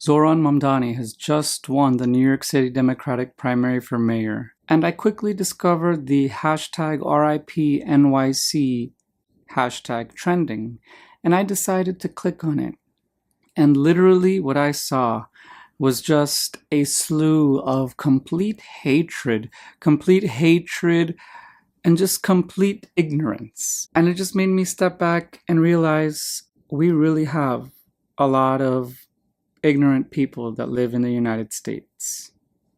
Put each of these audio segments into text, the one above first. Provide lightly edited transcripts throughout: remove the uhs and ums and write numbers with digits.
Zohran Mamdani has just won the New York City Democratic primary for mayor, and I quickly discovered the hashtag RIPNYC hashtag trending, and I decided to click on it. And literally what I saw was just a slew of complete hatred and just complete ignorance. And it just made me step back and realize we really have a lot of ignorant people that live in the United States.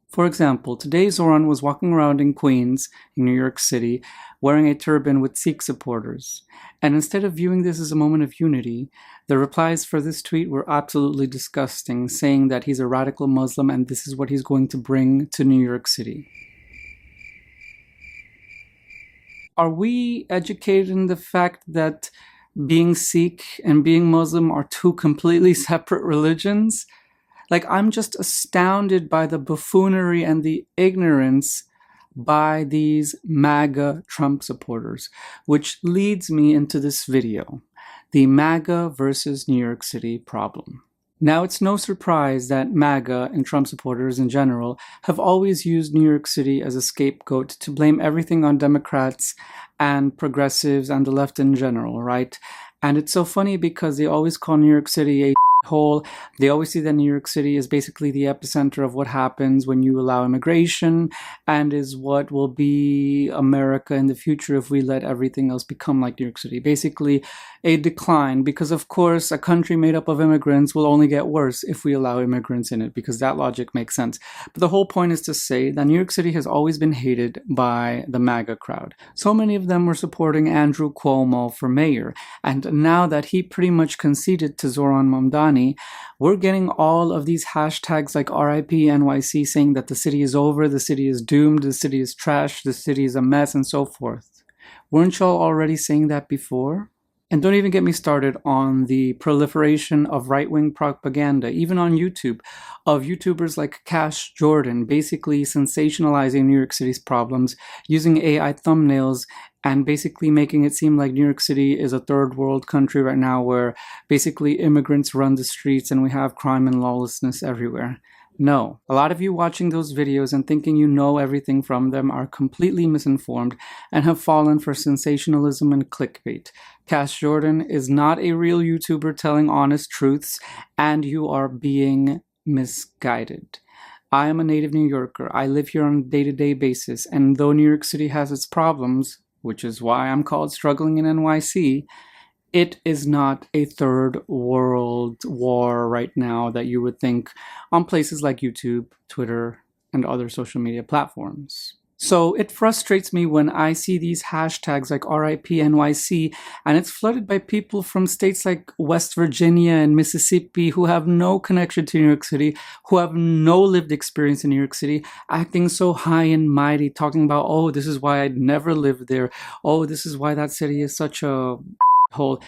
For example, today Zohran was walking around in Queens, in New York City, wearing a turban with Sikh supporters. And instead of viewing this as a moment of unity, the replies for this tweet were absolutely disgusting, saying that he's a radical Muslim and this is what he's going to bring to New York City. Are we educated in the fact that being Sikh and being Muslim are two completely separate religions? Like, I'm just astounded by the buffoonery and the ignorance by these MAGA Trump supporters, which leads me into this video, the MAGA versus New York City problem. Now, it's no surprise that MAGA and Trump supporters in general have always used New York City as a scapegoat to blame everything on Democrats and progressives and the left in general, right? And it's so funny because they always call New York City a hole. They always see that New York City is basically the epicenter of what happens when you allow immigration and is what will be America in the future if we let everything else become like New York City. Basically a decline, because of course a country made up of immigrants will only get worse if we allow immigrants in it, because that logic makes sense. But the whole point is to say that New York City has always been hated by the MAGA crowd. So many of them were supporting Andrew Cuomo for mayor, and now that he pretty much conceded to Zohran Mamdani, we're getting all of these hashtags like RIPNYC saying that the city is over, the city is doomed, the city is trash, the city is a mess, and so forth. Weren't y'all already saying that before? And don't even get me started on the proliferation of right-wing propaganda, even on YouTube, of YouTubers like Cash Jordan basically sensationalizing New York City's problems, using AI thumbnails, and basically making it seem like New York City is a third world country right now where basically immigrants run the streets and we have crime and lawlessness everywhere. No, a lot of you watching those videos and thinking you know everything from them are completely misinformed and have fallen for sensationalism and clickbait. Cash Jordan is not a real YouTuber telling honest truths, and you are being misguided. I am a native New Yorker. I live here on a day-to-day basis, and though New York City has its problems, which is why I'm called Struggling in NYC, it is not a third world war right now that you would think on places like YouTube, Twitter, and other social media platforms. So it frustrates me when I see these hashtags like RIPNYC, and it's flooded by people from states like West Virginia and Mississippi who have no connection to New York City, who have no lived experience in New York City, acting so high and mighty, talking about, oh, this is why I'd never live there. Oh, this is why that city is such a hole.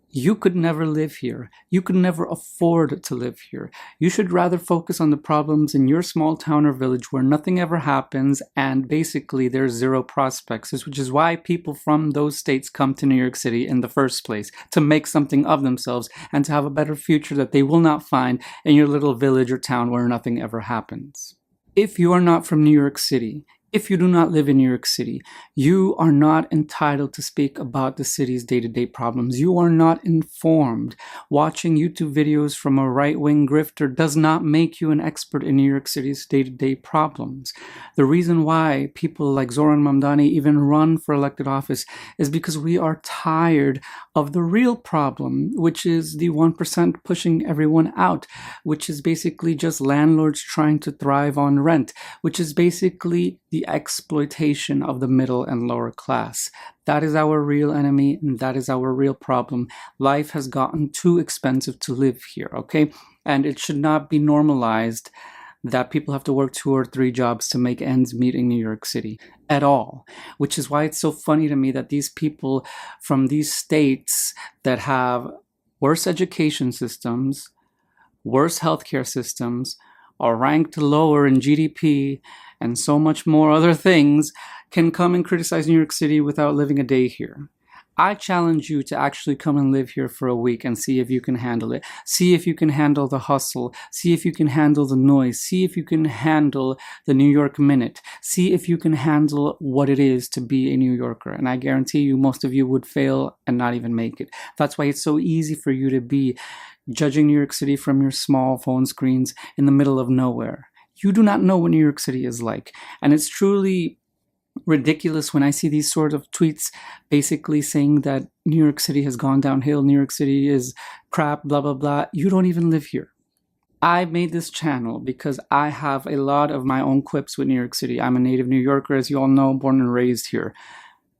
You could never live here. You could never afford to live here. You should rather focus on the problems in your small town or village where nothing ever happens and basically there's zero prospects, which is why people from those states come to New York City in the first place, to make something of themselves and to have a better future that they will not find in your little village or town where nothing ever happens. If you are not from New York City, if you do not live in New York City, you are not entitled to speak about the city's day-to-day problems. You are not informed. Watching YouTube videos from a right-wing grifter does not make you an expert in New York City's day-to-day problems. The reason why people like Zohran Mamdani even run for elected office is because we are tired of the real problem, which is the 1% pushing everyone out, which is basically just landlords trying to thrive on rent, which is basically the exploitation of the middle and lower class. That is our real enemy, and that is our real problem. Life has gotten too expensive to live here, okay? And it should not be normalized that people have to work 2 or 3 jobs to make ends meet in New York City at all, which is why it's so funny to me that these people from these states that have worse education systems, worse healthcare systems, are ranked lower in GDP, and so much more other things, can come and criticize New York City without living a day here. I challenge you to actually come and live here for a week and see if you can handle it. See if you can handle the hustle. See if you can handle the noise. See if you can handle the New York minute. See if you can handle what it is to be a New Yorker. And I guarantee you, most of you would fail and not even make it. That's why it's so easy for you to be judging New York City from your small phone screens in the middle of nowhere. You do not know what New York City is like. And it's truly ridiculous when I see these sort of tweets basically saying that New York City has gone downhill, New York City is crap, blah, blah, blah. You don't even live here. I made this channel because I have a lot of my own quips with New York City. I'm a native New Yorker, as you all know, born and raised here.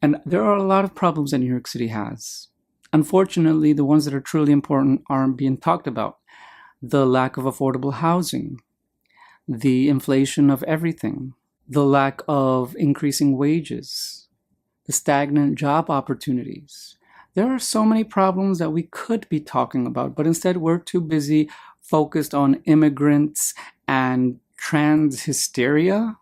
And there are a lot of problems that New York City has. Unfortunately, the ones that are truly important aren't being talked about. The lack of affordable housing, the inflation of everything, the lack of increasing wages, the stagnant job opportunities. There are so many problems that we could be talking about, but instead we're too busy focused on immigrants and trans hysteria.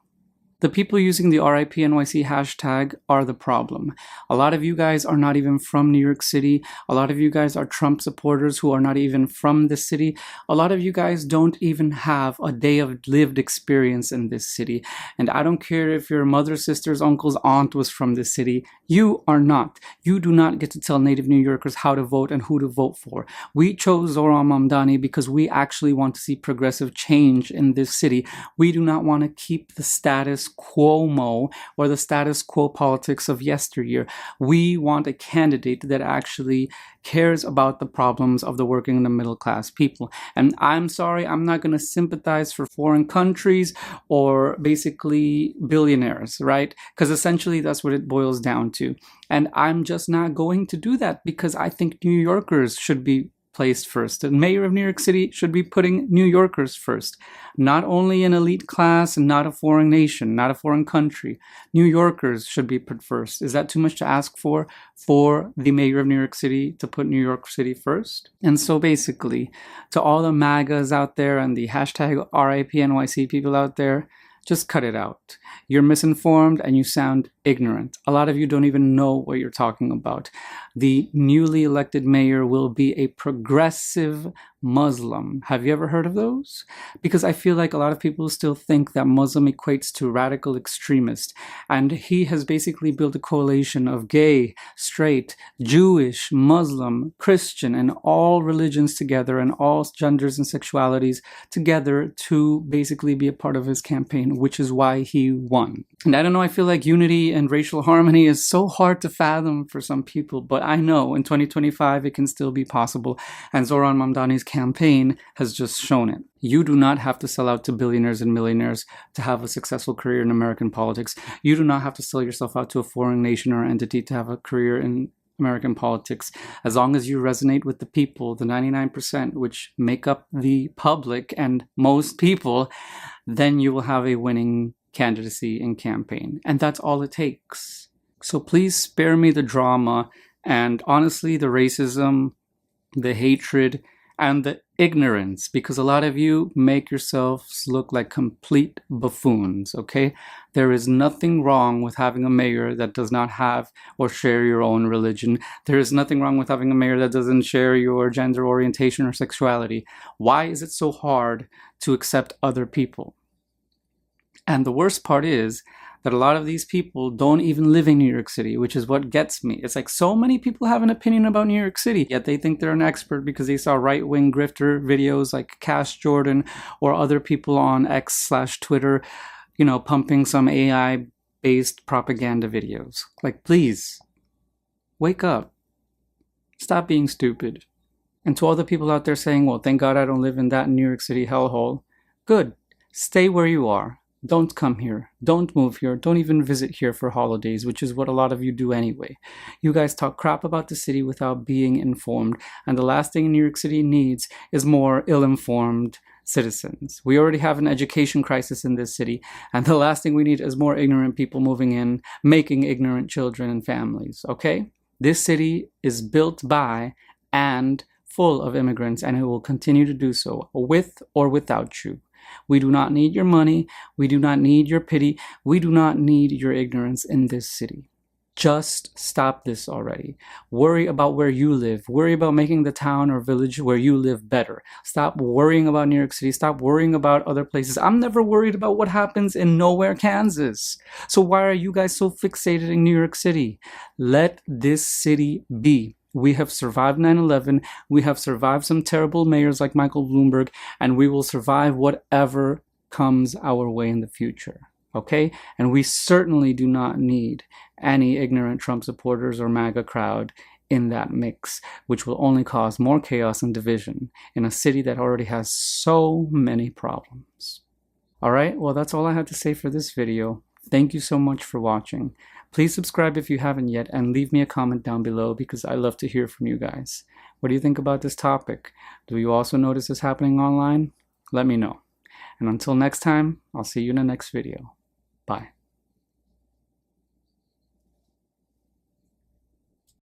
The people using the RIP NYC hashtag are the problem. A lot of you guys are not even from New York City. A lot of you guys are Trump supporters who are not even from the city. A lot of you guys don't even have a day of lived experience in this city. And I don't care if your mother, sister's, uncle's aunt was from this city. You are not. You do not get to tell native New Yorkers how to vote and who to vote for. We chose Zohran Mamdani because we actually want to see progressive change in this city. We do not want to keep the status cuomo or the status quo politics of yesteryear. We want a candidate that actually cares about the problems of the working and the middle class people. And I'm sorry, I'm not going to sympathize for foreign countries or basically billionaires, right? Because essentially that's what it boils down to. And I'm just not going to do that because I think New Yorkers should be placed first. The mayor of New York City should be putting New Yorkers first. Not only an elite class and not a foreign nation, not a foreign country. New Yorkers should be put first. Is that too much to ask for the mayor of New York City to put New York City first? And so basically, to all the MAGAs out there and the hashtag RIP NYC people out there, just cut it out. You're misinformed and you sound ignorant. A lot of you don't even know what you're talking about. The newly elected mayor will be a progressive Muslim. Have you ever heard of those? Because I feel like a lot of people still think that Muslim equates to radical extremist. And he has basically built a coalition of gay, straight, Jewish, Muslim, Christian, and all religions together and all genders and sexualities together to basically be a part of his campaign, which is why he won. And I don't know, I feel like unity and racial harmony is so hard to fathom for some people, but I know in 2025 it can still be possible. And Zohran Mamdani's campaign has just shown it. You do not have to sell out to billionaires and millionaires to have a successful career in American politics. You do not have to sell yourself out to a foreign nation or entity to have a career in American politics. As long as you resonate with the people, the 99%, which make up the public and most people, then you will have a winning candidacy and campaign. And that's all it takes. So please spare me the drama and honestly the racism, the hatred, and the ignorance, because a lot of you make yourselves look like complete buffoons, okay? There is nothing wrong with having a mayor that does not have or share your own religion. There is nothing wrong with having a mayor that doesn't share your gender orientation or sexuality. Why is it so hard to accept other people? And the worst part is that a lot of these people don't even live in New York City, which is what gets me. It's like so many people have an opinion about New York City, yet they think they're an expert because they saw right-wing grifter videos like Cash Jordan or other people on X/Twitter, you know, pumping some AI-based propaganda videos. Like, please, wake up. Stop being stupid. And to all the people out there saying, well, thank God I don't live in that New York City hellhole. Good. Stay where you are. Don't come here. Don't move here. Don't even visit here for holidays, which is what a lot of you do anyway. You guys talk crap about the city without being informed. And the last thing New York City needs is more ill-informed citizens. We already have an education crisis in this city. And the last thing we need is more ignorant people moving in, making ignorant children and families. Okay? This city is built by and full of immigrants, and it will continue to do so, with or without you. We do not need your money. We do not need your pity. We do not need your ignorance in this city. Just stop this already. Worry about where you live. Worry about making the town or village where you live better. Stop worrying about New York City. Stop worrying about other places. I'm never worried about what happens in nowhere, Kansas. So why are you guys so fixated in New York City? Let this city be. We have survived 9/11. We have survived some terrible mayors like Michael Bloomberg, and we will survive whatever comes our way in the future. Okay? And we certainly do not need any ignorant Trump supporters or MAGA crowd in that mix, which will only cause more chaos and division in a city that already has so many problems. All right, well, that's all I had to say for this video. Thank you so much for watching. Please subscribe if you haven't yet, and leave me a comment down below because I love to hear from you guys. What do you think about this topic? Do you also notice this happening online? Let me know. And until next time, I'll see you in the next video. Bye.